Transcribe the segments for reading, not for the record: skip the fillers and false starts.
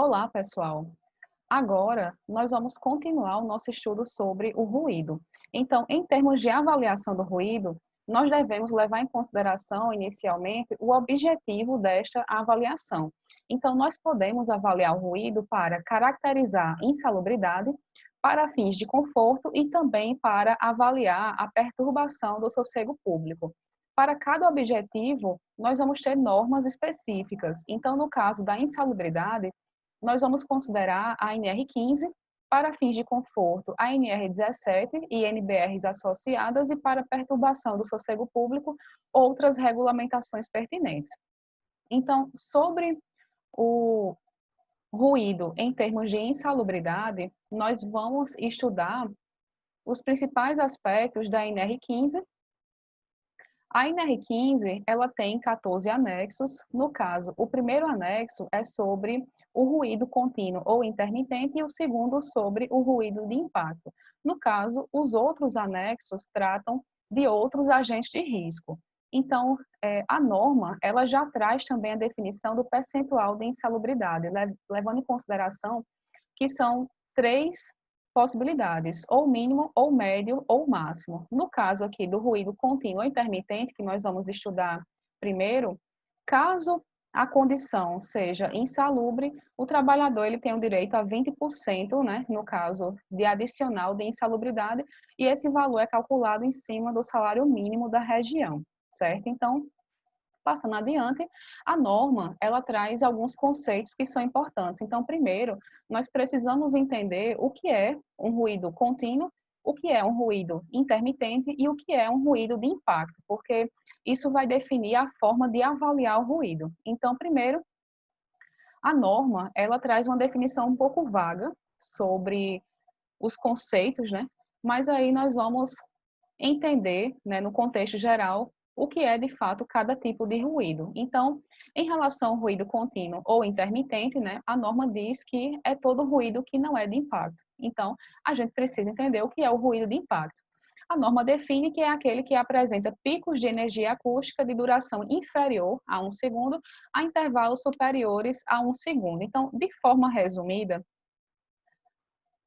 Olá, pessoal! Agora, nós vamos continuar o nosso estudo sobre o ruído. Então, em termos de avaliação do ruído, nós devemos levar em consideração, inicialmente, o objetivo desta avaliação. Então, nós podemos avaliar o ruído para caracterizar insalubridade, para fins de conforto e também para avaliar a perturbação do sossego público. Para cada objetivo, nós vamos ter normas específicas. Então, no caso da insalubridade, nós vamos considerar a NR15 para fins de conforto, a NR17 e NBRs associadas e para perturbação do sossego público, outras regulamentações pertinentes. Então, sobre o ruído em termos de insalubridade, nós vamos estudar os principais aspectos da NR15. A NR15, ela tem 14 anexos. No caso, o primeiro anexo é sobre o ruído contínuo ou intermitente e o segundo sobre o ruído de impacto. No caso, os outros anexos tratam de outros agentes de risco. Então, a norma, ela já traz também a definição do percentual de insalubridade, levando em consideração que são três possibilidades, ou mínimo, ou médio, ou máximo. No caso aqui do ruído contínuo ou intermitente, que nós vamos estudar primeiro, caso a condição seja insalubre, o trabalhador ele tem o direito a 20%, né, no caso de adicional de insalubridade, e esse valor é calculado em cima do salário mínimo da região, certo? Então, passando adiante, a norma, ela traz alguns conceitos que são importantes. Então, primeiro, nós precisamos entender o que é um ruído contínuo, o que é um ruído intermitente e o que é um ruído de impacto, porque isso vai definir a forma de avaliar o ruído. Então, primeiro, a norma, ela traz uma definição um pouco vaga sobre os conceitos, né? Mas aí nós vamos entender, né, no contexto geral, o que é de fato cada tipo de ruído. Então, em relação ao ruído contínuo ou intermitente, né, a norma diz que é todo ruído que não é de impacto. Então, a gente precisa entender o que é o ruído de impacto. A norma define que é aquele que apresenta picos de energia acústica de duração inferior a 1 segundo, a intervalos superiores a 1 segundo. Então, de forma resumida,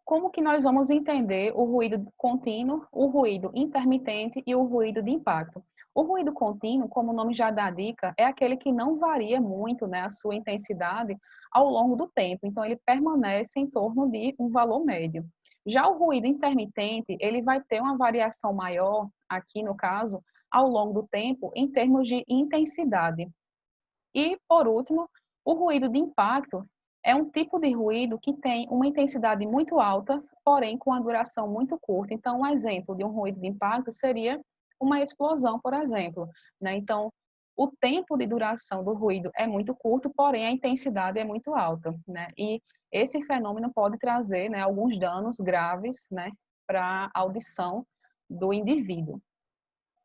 como que nós vamos entender o ruído contínuo, o ruído intermitente e o ruído de impacto? O ruído contínuo, como o nome já dá a dica, é aquele que não varia muito, né, a sua intensidade ao longo do tempo. Então, ele permanece em torno de um valor médio. Já o ruído intermitente, ele vai ter uma variação maior, aqui no caso, ao longo do tempo, em termos de intensidade. E, por último, o ruído de impacto é um tipo de ruído que tem uma intensidade muito alta, porém com a duração muito curta. Então, um exemplo de um ruído de impacto seria uma explosão, por exemplo, né? Então, o tempo de duração do ruído é muito curto, porém a intensidade é muito alta, né? E esse fenômeno pode trazer, né, alguns danos graves, né, para a audição do indivíduo.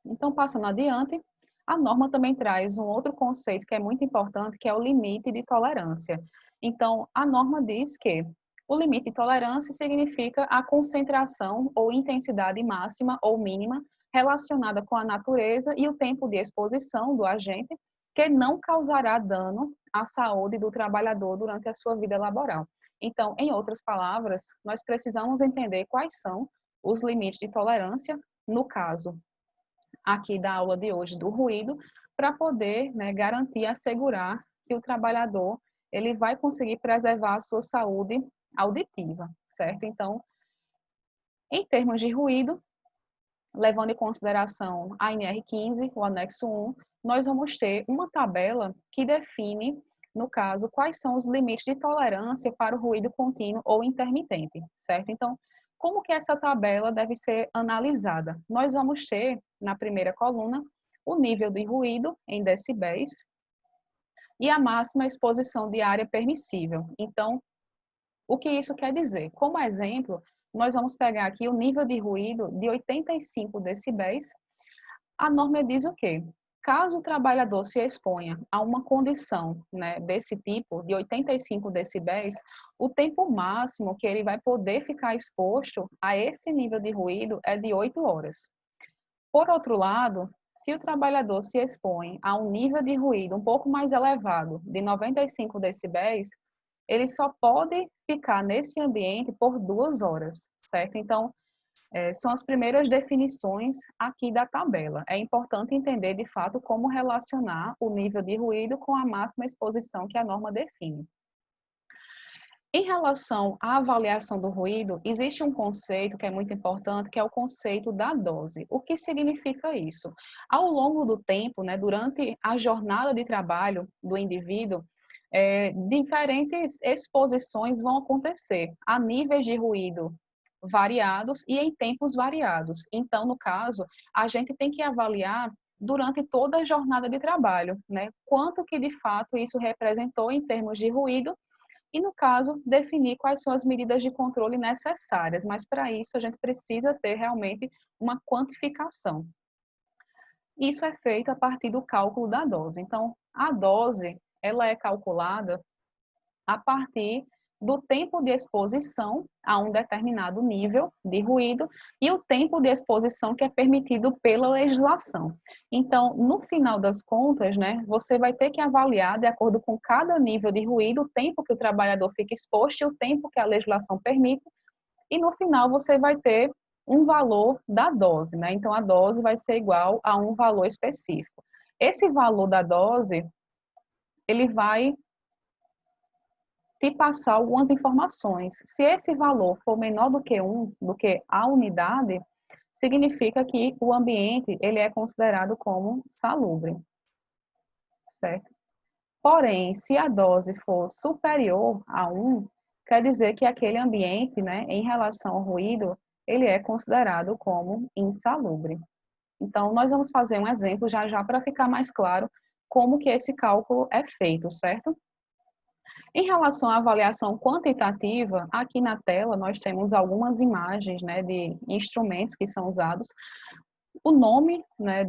Então, passando adiante, a norma também traz um outro conceito que é muito importante, que é o limite de tolerância. Então, a norma diz que o limite de tolerância significa a concentração ou intensidade máxima ou mínima relacionada com a natureza e o tempo de exposição do agente que não causará dano à saúde do trabalhador durante a sua vida laboral. Então, em outras palavras, nós precisamos entender quais são os limites de tolerância, no caso aqui da aula de hoje do ruído, para poder, né, garantir, assegurar que o trabalhador ele vai conseguir preservar a sua saúde auditiva, certo? Então, em termos de ruído, levando em consideração a NR15, o anexo 1, nós vamos ter uma tabela que define, no caso, quais são os limites de tolerância para o ruído contínuo ou intermitente, certo? Então, como que essa tabela deve ser analisada? Nós vamos ter, na primeira coluna, o nível de ruído em decibéis e a máxima exposição diária permissível. Então, o que isso quer dizer? Como exemplo, nós vamos pegar aqui o nível de ruído de 85 decibéis. A norma diz o quê? Caso o trabalhador se exponha a uma condição, né, desse tipo, de 85 decibéis, o tempo máximo que ele vai poder ficar exposto a esse nível de ruído é de 8 horas. Por outro lado, se o trabalhador se expõe a um nível de ruído um pouco mais elevado, de 95 decibéis, ele só pode ficar nesse ambiente por 2 horas, certo? Então, são as primeiras definições aqui da tabela. É importante entender, de fato, como relacionar o nível de ruído com a máxima exposição que a norma define. Em relação à avaliação do ruído, existe um conceito que é muito importante, que é o conceito da dose. O que significa isso? Ao longo do tempo, né, durante a jornada de trabalho do indivíduo, diferentes exposições vão acontecer a níveis de ruído variados e em tempos variados. Então, no caso, a gente tem que avaliar durante toda a jornada de trabalho, né? Quanto que de fato isso representou em termos de ruído e, no caso, definir quais são as medidas de controle necessárias. Mas, para isso, a gente precisa ter realmente uma quantificação. Isso é feito a partir do cálculo da dose. Então, a dose, ela é calculada a partir do tempo de exposição a um determinado nível de ruído e o tempo de exposição que é permitido pela legislação. Então, no final das contas, né, você vai ter que avaliar, de acordo com cada nível de ruído, o tempo que o trabalhador fica exposto e o tempo que a legislação permite, e no final você vai ter um valor da dose, né? Então, a dose vai ser igual a um valor específico. Esse valor da dose, ele vai te passar algumas informações. Se esse valor for menor do que a unidade, significa que o ambiente ele é considerado como salubre, certo? Porém, se a dose for superior a 1, quer dizer que aquele ambiente, né, em relação ao ruído, ele é considerado como insalubre. Então, nós vamos fazer um exemplo já já para ficar mais claro como que esse cálculo é feito, certo? Em relação à avaliação quantitativa, aqui na tela nós temos algumas imagens, né, de instrumentos que são usados. O nome, né,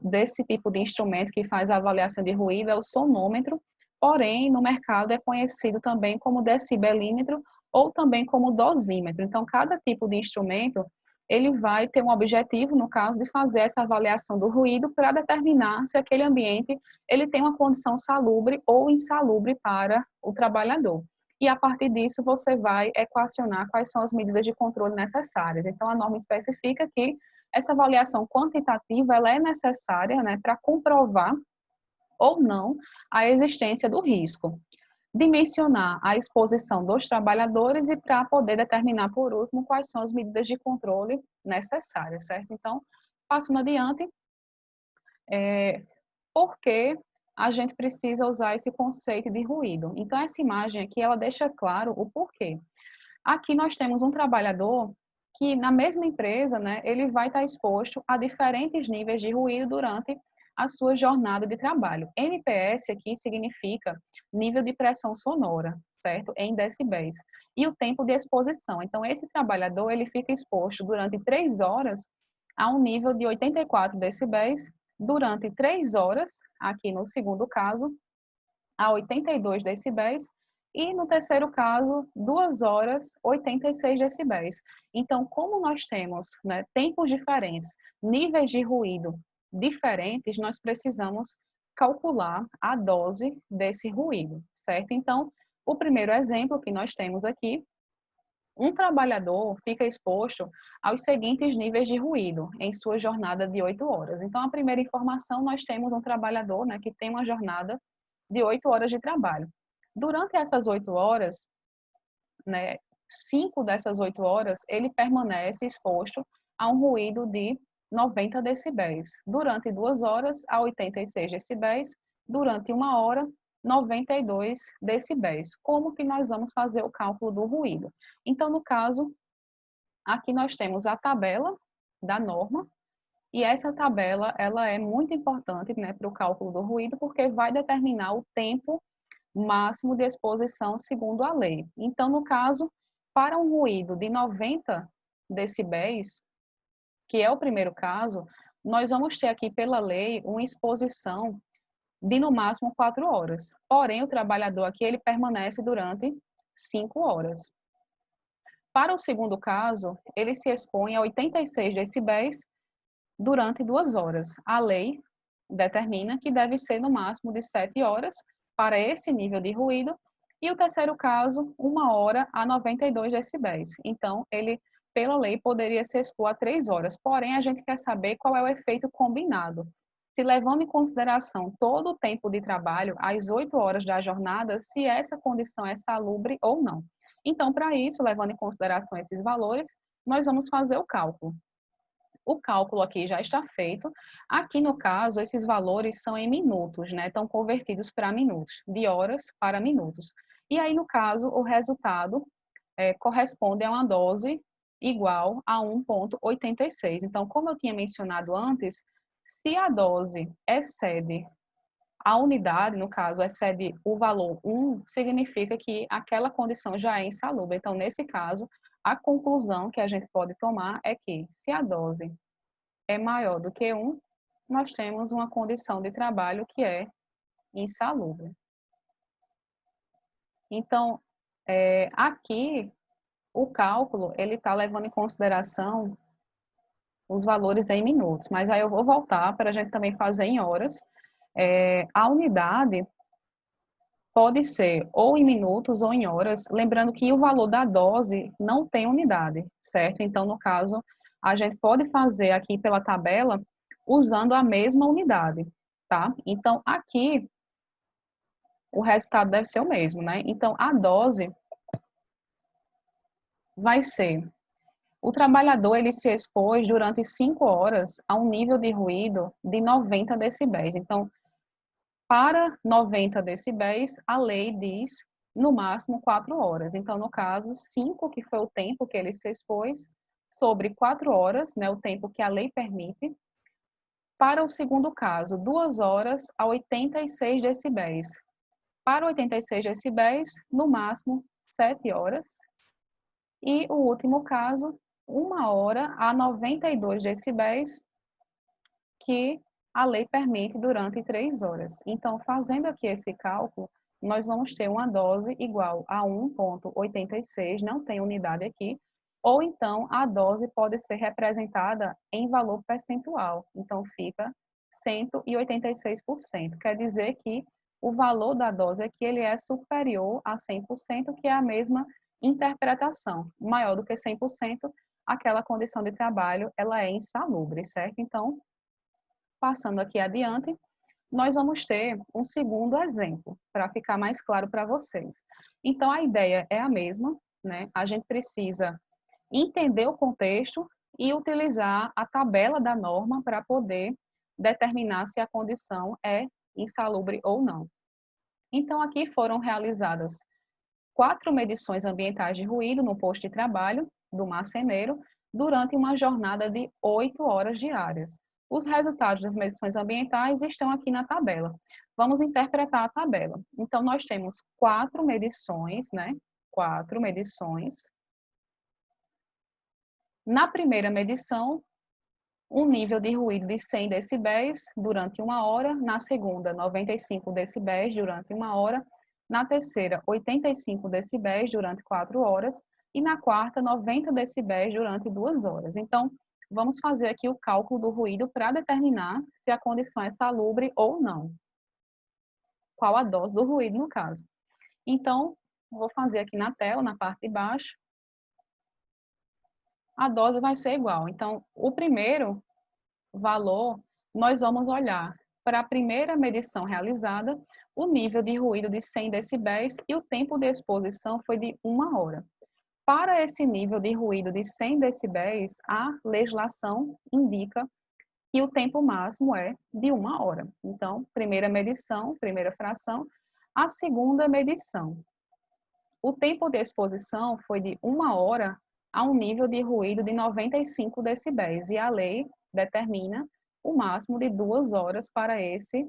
desse tipo de instrumento que faz a avaliação de ruído é o sonômetro, porém no mercado é conhecido também como decibelímetro ou também como dosímetro. Então, cada tipo de instrumento ele vai ter um objetivo, no caso, de fazer essa avaliação do ruído para determinar se aquele ambiente ele tem uma condição salubre ou insalubre para o trabalhador. E a partir disso você vai equacionar quais são as medidas de controle necessárias. Então, a norma especifica que essa avaliação quantitativa ela é necessária, né, para comprovar ou não a existência do risco, dimensionar a exposição dos trabalhadores e para poder determinar, por último, quais são as medidas de controle necessárias, certo? Então, passando adiante, por que a gente precisa usar esse conceito de ruído? Então, essa imagem aqui, ela deixa claro o porquê. Aqui nós temos um trabalhador que, na mesma empresa, né, ele vai estar exposto a diferentes níveis de ruído durante a sua jornada de trabalho. NPS aqui significa nível de pressão sonora, certo? Em decibéis. E o tempo de exposição. Então, esse trabalhador, ele fica exposto durante 3 horas a um nível de 84 decibéis, durante 3 horas, aqui no segundo caso, a 82 decibéis, e no terceiro caso, 2 horas, 86 decibéis. Então, como nós temos, né, tempos diferentes, níveis de ruído diferentes, nós precisamos calcular a dose desse ruído, certo? Então, o primeiro exemplo que nós temos aqui, um trabalhador fica exposto aos seguintes níveis de ruído em sua jornada de 8 horas. Então, a primeira informação, nós temos um trabalhador, né, que tem uma jornada de 8 horas de trabalho. Durante essas 8 horas, né, 5 dessas 8 horas, ele permanece exposto a um ruído de 90 decibéis. Durante 2 horas, a 86 decibéis. Durante 1 hora, 92 decibéis. Como que nós vamos fazer o cálculo do ruído? Então, no caso, aqui nós temos a tabela da norma, e essa tabela ela é muito importante, né, para o cálculo do ruído, porque vai determinar o tempo máximo de exposição segundo a lei. Então, no caso, para um ruído de 90 decibéis, que é o primeiro caso, nós vamos ter aqui pela lei uma exposição de no máximo 4 horas. Porém, o trabalhador aqui ele permanece durante 5 horas. Para o segundo caso, ele se expõe a 86 decibéis durante 2 horas. A lei determina que deve ser no máximo de 7 horas para esse nível de ruído E o terceiro caso, 1 hora a 92 decibéis. Então, ele, pela lei, poderia se expor a 3 horas. Porém, a gente quer saber qual é o efeito combinado. Se levando em consideração todo o tempo de trabalho, as 8 horas da jornada, se essa condição é salubre ou não. Então, para isso, levando em consideração esses valores, nós vamos fazer o cálculo. O cálculo aqui já está feito. Aqui, no caso, esses valores são em minutos, né? Estão convertidos para minutos, de horas para minutos. E aí, no caso, o resultado corresponde a uma dose igual a 1,86. Então, como eu tinha mencionado antes, se a dose excede a unidade, no caso, excede o valor 1, significa que aquela condição já é insalubre. Então, nesse caso, a conclusão que a gente pode tomar é que, se a dose é maior do que 1, nós temos uma condição de trabalho que é insalubre. Então, aqui, o cálculo, ele está levando em consideração os valores em minutos, mas aí eu vou voltar para a gente também fazer em horas. A unidade pode ser ou em minutos ou em horas, lembrando que o valor da dose não tem unidade, certo? Então, no caso, a gente pode fazer aqui pela tabela usando a mesma unidade, tá? Então, aqui, o resultado deve ser o mesmo, né? Então, a dose vai ser: o trabalhador ele se expôs durante 5 horas a um nível de ruído de 90 decibéis. Então, para 90 decibéis, a lei diz no máximo 4 horas. Então, no caso, 5, que foi o tempo que ele se expôs, sobre 4 horas, né, o tempo que a lei permite. Para o segundo caso, 2 horas a 86 decibéis. Para 86 decibéis, no máximo 7 horas. E o último caso, 1 hora a 92 decibéis, que a lei permite durante 3 horas. Então, fazendo aqui esse cálculo, nós vamos ter uma dose igual a 1,86, não tem unidade aqui, ou então a dose pode ser representada em valor percentual. Então, fica 186%. Quer dizer que o valor da dose aqui ele é superior a 100%, que é a mesma interpretação. Maior do que 100%, aquela condição de trabalho ela é insalubre, certo? Então, passando aqui adiante, nós vamos ter um segundo exemplo, para ficar mais claro para vocês. Então, a ideia é a mesma, né? A gente precisa entender o contexto e utilizar a tabela da norma para poder determinar se a condição é insalubre ou não. Então, aqui foram realizadas 4 medições ambientais de ruído no posto de trabalho do marceneiro durante uma jornada de 8 horas diárias. Os resultados das medições ambientais estão aqui na tabela. Vamos interpretar a tabela. Então, nós temos 4 medições, né? 4 medições. Na primeira medição, um nível de ruído de 100 decibéis durante 1 hora. Na segunda, 95 decibéis durante 1 hora. Na terceira, 85 decibéis durante 4 horas. E na quarta, 90 decibéis durante 2 horas. Então, vamos fazer aqui o cálculo do ruído para determinar se a condição é salubre ou não. Qual a dose do ruído, no caso. Então, vou fazer aqui na tela, na parte de baixo. A dose vai ser igual. Então, o primeiro valor, nós vamos olhar para a primeira medição realizada, o nível de ruído de 100 decibéis e o tempo de exposição foi de 1 hora. Para esse nível de ruído de 100 decibéis, a legislação indica que o tempo máximo é de 1 hora. Então, primeira medição, primeira fração. A segunda medição, o tempo de exposição foi de 1 hora a um nível de ruído de 95 decibéis, e a lei determina o máximo de 2 horas para esse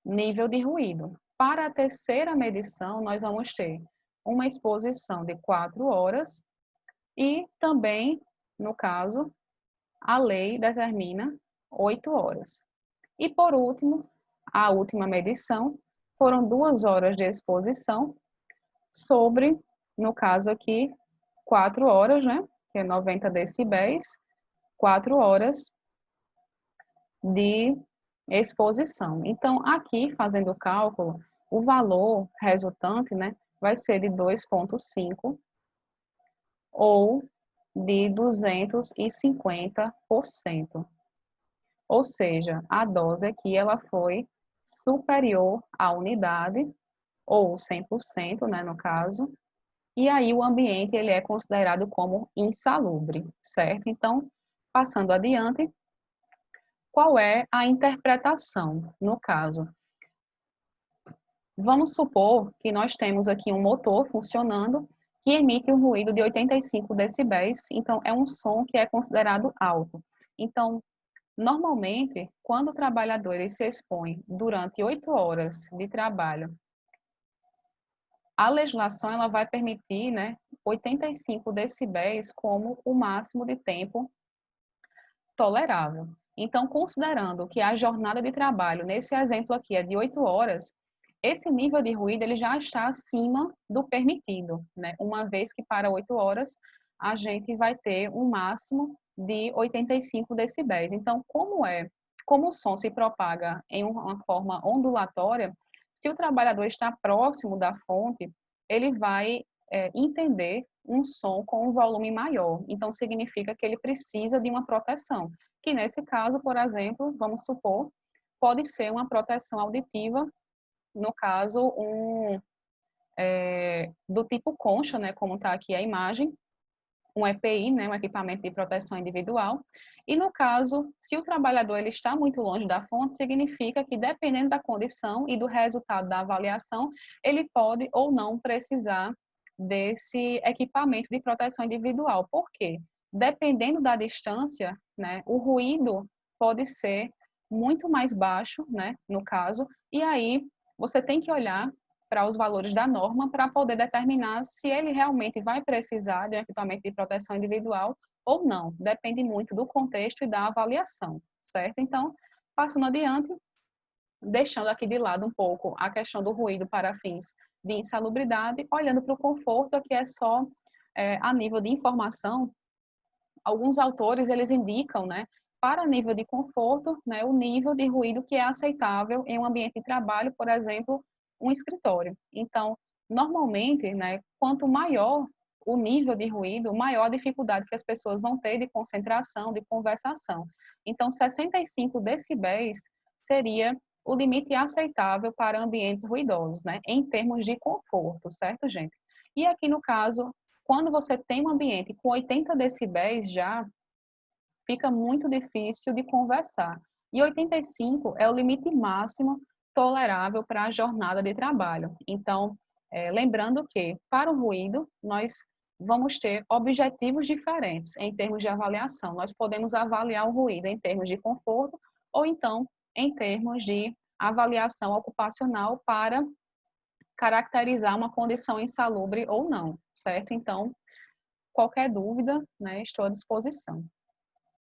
nível de ruído. Para a terceira medição, nós vamos ter uma exposição de 4 horas e também, no caso, a lei determina 8 horas. E por último, a última medição, foram 2 horas de exposição sobre, no caso aqui, 4 horas, né? Que é 90 decibéis, 4 horas de exposição. Então, aqui, fazendo o cálculo, o valor resultante, né, vai ser de 2,5 ou de 250%. Ou seja, a dose aqui ela foi superior à unidade, ou 100%, né, no caso, e aí o ambiente ele é considerado como insalubre, certo? Então, passando adiante, qual é a interpretação no caso? Vamos supor que nós temos aqui um motor funcionando que emite um ruído de 85 decibéis, então é um som que é considerado alto. Então, normalmente, quando o trabalhador ele se expõe durante 8 horas de trabalho, a legislação ela vai permitir, né, 85 decibéis como o máximo de tempo tolerável. Então, considerando que a jornada de trabalho, nesse exemplo aqui, é de 8 horas, esse nível de ruído ele já está acima do permitido, né? Uma vez que para 8 horas a gente vai ter um máximo de 85 decibéis. Então, como o som se propaga em uma forma ondulatória, se o trabalhador está próximo da fonte, ele vai entender um som com um volume maior. Então, significa que ele precisa de uma proteção, que nesse caso, por exemplo, vamos supor, pode ser uma proteção auditiva, no caso, do tipo concha, né, como está aqui a imagem, um EPI, né, um equipamento de proteção individual. E no caso, se o trabalhador ele está muito longe da fonte, significa que dependendo da condição e do resultado da avaliação, ele pode ou não precisar desse equipamento de proteção individual. Por quê? Dependendo da distância, né, o ruído pode ser muito mais baixo, né, no caso, e aí você tem que olhar para os valores da norma para poder determinar se ele realmente vai precisar de um equipamento de proteção individual ou não. Depende muito do contexto e da avaliação, certo? Então, passando adiante, deixando aqui de lado um pouco a questão do ruído para fins de insalubridade, olhando para o conforto, aqui é só a nível de informação. Alguns autores, eles indicam, né, para nível de conforto, né, o nível de ruído que é aceitável em um ambiente de trabalho, por exemplo, um escritório. Então, normalmente, né, quanto maior o nível de ruído, maior a dificuldade que as pessoas vão ter de concentração, de conversação. Então, 65 decibéis seria o limite aceitável para ambientes ruidosos, né, em termos de conforto, certo, gente? E aqui no caso, quando você tem um ambiente com 80 decibéis já, fica muito difícil de conversar. E 85 é o limite máximo tolerável para a jornada de trabalho. Então, lembrando que, para o ruído, nós vamos ter objetivos diferentes em termos de avaliação. Nós podemos avaliar o ruído em termos de conforto ou então em termos de avaliação ocupacional para caracterizar uma condição insalubre ou não, certo? Então, qualquer dúvida, né, estou à disposição.